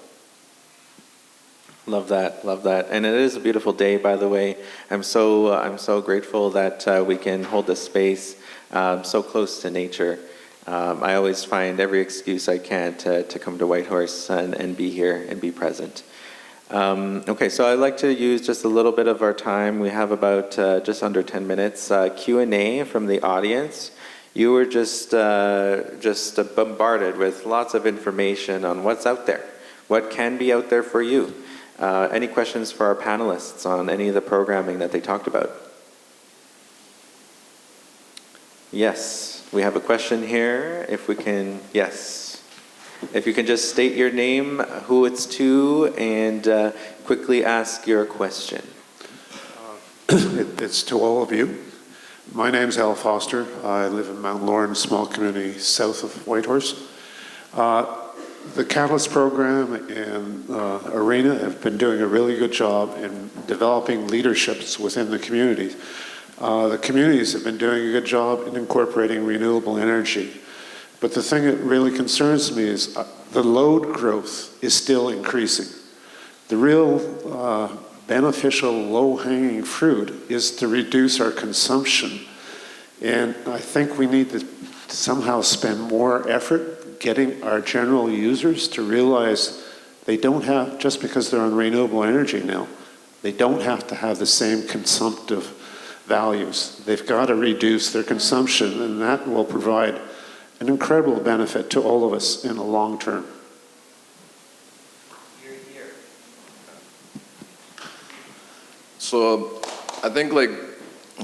Love that, love that. And it is a beautiful day, by the way. I'm so grateful that we can hold this space so close to nature. I always find every excuse I can to come to Whitehorse and be here and be present. Okay, so I'd like to use just a little bit of our time. We have about just under 10 minutes. Q&A from the audience. You were just bombarded with lots of information on what's out there. What can be out there for you? Any questions for our panelists on any of the programming that they talked about? Yes, we have a question here. If we can, yes. If you can just state your name, who it's to, and quickly ask your question. It's to all of you. My name's Al Foster. I live in Mount Lawrence, small community south of Whitehorse. The Catalyst program and Arena have been doing a really good job in developing leaderships within the communities. The communities have been doing a good job in incorporating renewable energy. But the thing that really concerns me is the load growth is still increasing. The real beneficial low-hanging fruit is to reduce our consumption. And I think we need to somehow spend more effort getting our general users to realize they don't have, just because they're on renewable energy now, they don't have to have the same consumptive values. They've got to reduce their consumption, and that will provide an incredible benefit to all of us in the long term. So I think like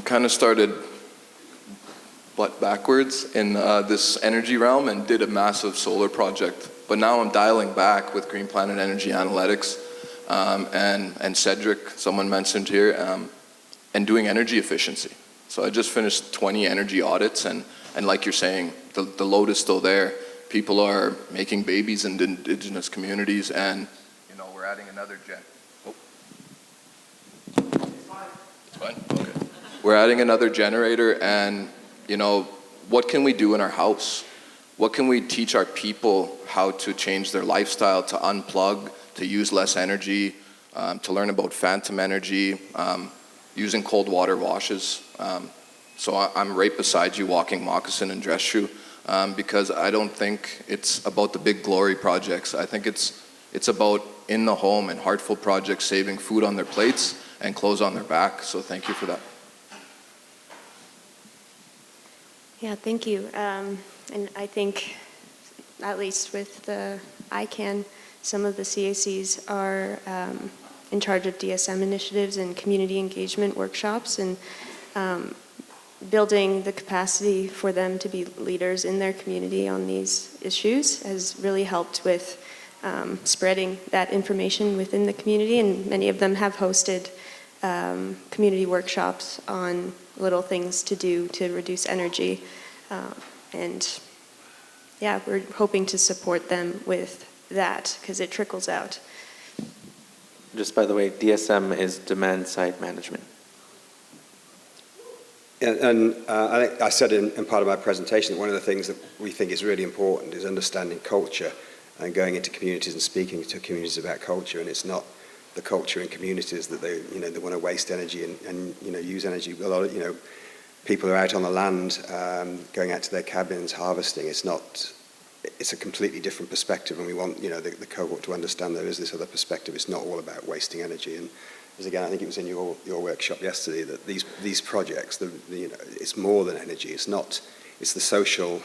kind of started backwards in this energy realm and did a massive solar project. But now I'm dialing back with Green Planet Energy Analytics and Cedric, someone mentioned here, and doing energy efficiency. So I just finished 20 energy audits, and like you're saying, the load is still there. People are making babies in Indigenous communities, and you know, we're adding another It's fine? Okay. We're adding another generator, and you know, what can we do in our house? What can we teach our people how to change their lifestyle, to unplug, to use less energy, to learn about phantom energy, using cold water washes. So I'm right beside you walking moccasin and dress shoe, because I don't think it's about the big glory projects. I think it's about in the home and heartful projects, saving food on their plates and clothes on their back. So thank you for that. Yeah, thank you. And I think, at least with the ICANN, some of the CACs are in charge of DSM initiatives and community engagement workshops, and building the capacity for them to be leaders in their community on these issues has really helped with spreading that information within the community, and many of them have hosted community workshops on little things to do to reduce energy. And yeah, we're hoping to support them with that because it trickles out. Just by the way, DSM is demand side management. And I think I said in part of my presentation that one of the things that we think is really important is understanding culture and going into communities and speaking to communities about culture. And it's not the culture in communities that they want to waste energy and use energy. A lot of people are out on the land, going out to their cabins, harvesting. It's a completely different perspective, and we want the cohort to understand there is this other perspective. It's not all about wasting energy. And as again, I think it was in your workshop yesterday that these projects, it's more than energy. It's the social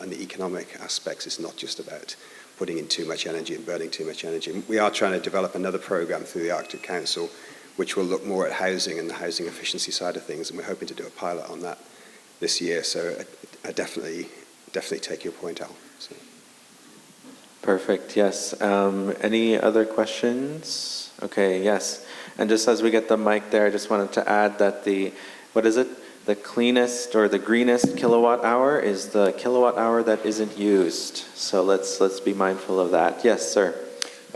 and the economic aspects. It's not just about putting in too much energy and burning too much energy. We are trying to develop another program through the Arctic Council, which will look more at housing and the housing efficiency side of things, and we're hoping to do a pilot on that this year. So I definitely take your point, Al. So. Perfect, yes. Any other questions? Okay, yes. And just as we get the mic there, I just wanted to add that the cleanest or the greenest kilowatt hour is the kilowatt hour that isn't used. So let's be mindful of that. Yes, sir.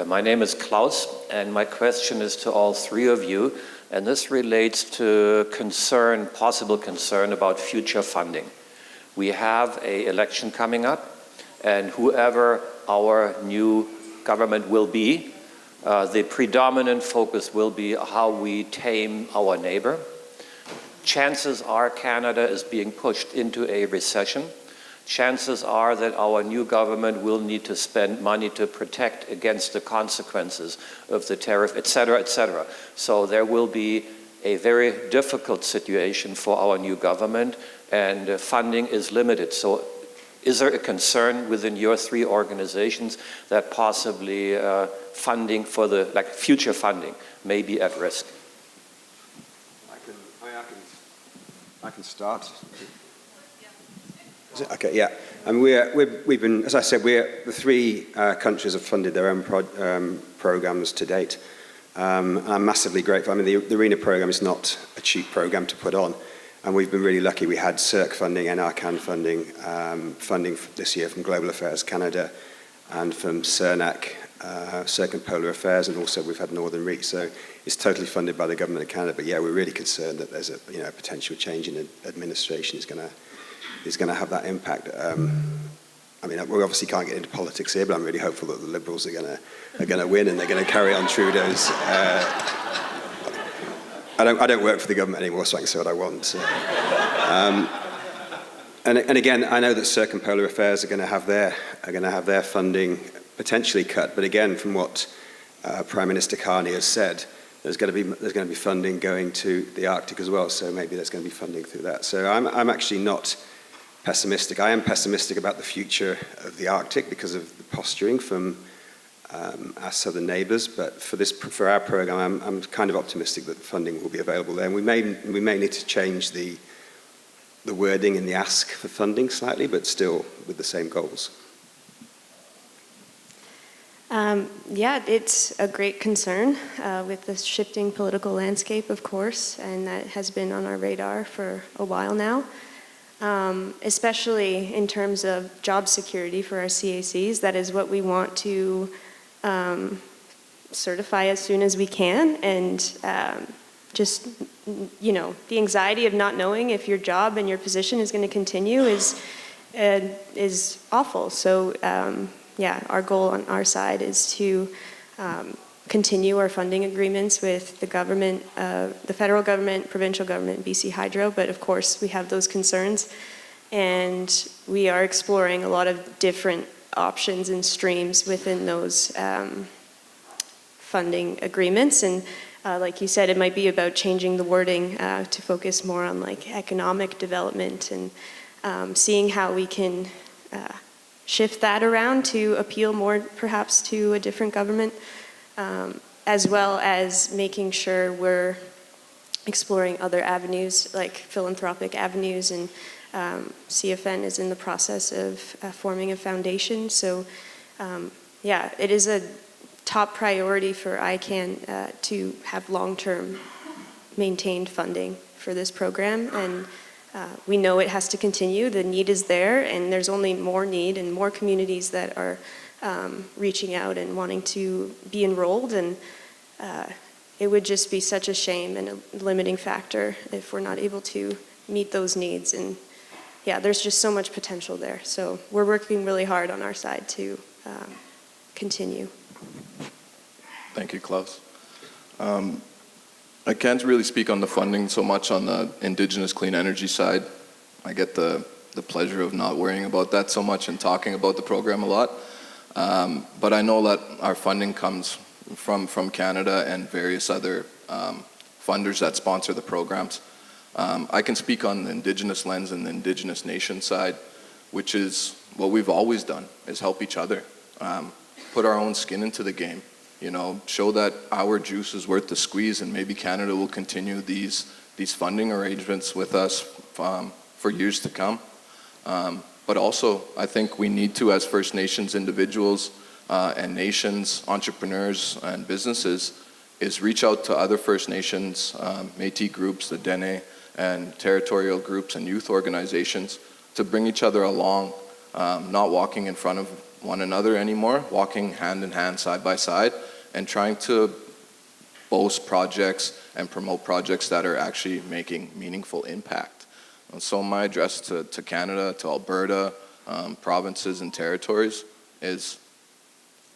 My name is Klaus, and my question is to all three of you, and this relates to possible concern about future funding. We have an election coming up, and whoever our new government will be, the predominant focus will be how we tame our neighbor. Chances are Canada is being pushed into a recession. Chances are that our new government will need to spend money to protect against the consequences of the tariff, et cetera, et cetera. So there will be a very difficult situation for our new government, and funding is limited. So is there a concern within your three organizations that possibly funding for future funding may be at risk? I can start. Okay, yeah. And we've been, as I said, the three countries have funded their own programs to date. And I'm massively grateful. I mean, the RENA program is not a cheap program to put on. And we've been really lucky. We had CERC funding, NRCan funding this year from Global Affairs Canada, and from CERNAC, Circumpolar Affairs, and also we've had Northern Reach. So it's totally funded by the government of Canada. But yeah, we're really concerned that there's a potential change in administration is going to have that impact. I mean, we obviously can't get into politics here, but I'm really hopeful that the Liberals are going to win and they're going to carry on Trudeau's. I don't work for the government anymore, so I can say what I want. So. And again, I know that Circumpolar Affairs are going to have their funding potentially cut, but again, from what Prime Minister Carney has said, there's going to be funding going to the Arctic as well. So maybe there's going to be funding through that. So I'm actually not pessimistic. I am pessimistic about the future of the Arctic because of the posturing from our southern neighbours. But for our program, I'm kind of optimistic that funding will be available there. And we may need to change the wording in the ask for funding slightly, but still with the same goals. Yeah, it's a great concern with the shifting political landscape, of course, and that has been on our radar for a while now, especially in terms of job security for our CACs. That is what we want to certify as soon as we can, and just, you know, the anxiety of not knowing if your job and your position is going to continue is awful. So yeah, our goal on our side is to continue our funding agreements with the government, the federal government, provincial government, BC Hydro, but of course we have those concerns, and we are exploring a lot of different options and streams within those funding agreements. And like you said, it might be about changing the wording to focus more on like economic development and seeing how we can shift that around to appeal more perhaps to a different government, as well as making sure we're exploring other avenues like philanthropic avenues, and CFN is in the process of forming a foundation. So yeah, it is a top priority for ICANN to have long-term maintained funding for this program, and we know it has to continue. The need is there, and there's only more need and more communities that are reaching out and wanting to be enrolled, and it would just be such a shame and a limiting factor if we're not able to meet those needs. And yeah, there's just so much potential there. So we're working really hard on our side to continue. Thank you, Klaus. I can't really speak on the funding so much on the Indigenous clean energy side. I get the pleasure of not worrying about that so much and talking about the program a lot. But I know that our funding comes from Canada and various other funders that sponsor the programs. I can speak on the Indigenous lens and the Indigenous nation side, which is what we've always done, is help each other, put our own skin into the game. You know, show that our juice is worth the squeeze, and maybe Canada will continue these funding arrangements with us for years to come. But also, I think we need to, as First Nations individuals and nations, entrepreneurs and businesses, is reach out to other First Nations, Métis groups, the Dene, and territorial groups and youth organizations to bring each other along, not walking in front of one another anymore, walking hand in hand, side by side, and trying to boast projects and promote projects that are actually making meaningful impact. And so my address to Canada, to Alberta, provinces and territories is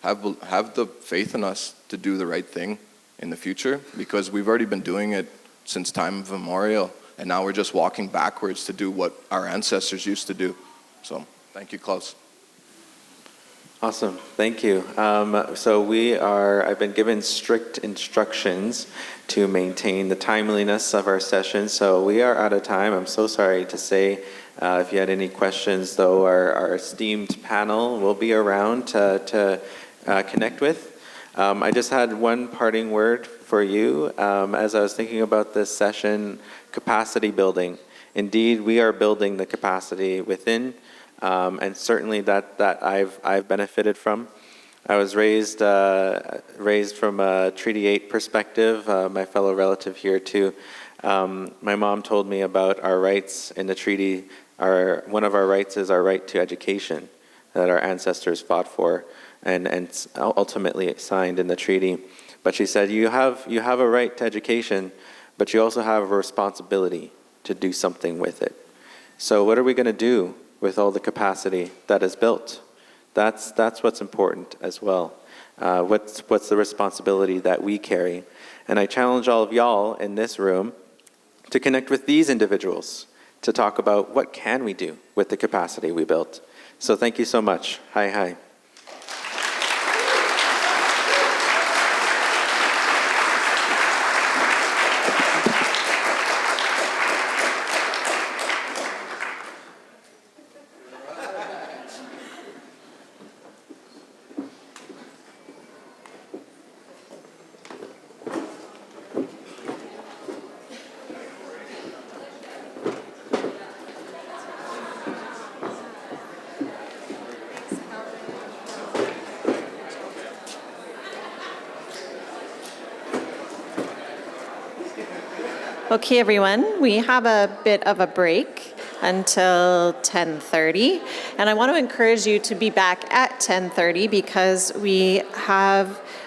have the faith in us to do the right thing in the future, because we've already been doing it since time immemorial, and now we're just walking backwards to do what our ancestors used to do. So thank you, Klaus. Awesome, thank you. So I've been given strict instructions to maintain the timeliness of our session, so we are out of time. I'm so sorry to say. If you had any questions, though, our esteemed panel will be around to connect with. I just had one parting word for you. As I was thinking about this session, capacity building. Indeed, we are building the capacity within, and certainly that I've benefited from. I was raised from a Treaty 8 perspective, my fellow relative here too. My mom told me about our rights in the treaty. One of our rights is our right to education that our ancestors fought for and ultimately signed in the treaty. But she said, you have a right to education, but you also have a responsibility to do something with it. So what are we going to do with all the capacity that is built? That's what's important as well. What's the responsibility that we carry? And I challenge all of y'all in this room to connect with these individuals, to talk about what can we do with the capacity we built. So thank you so much. Hi. Okay, everyone, we have a bit of a break until 10:30, and I want to encourage you to be back at 10:30 because we have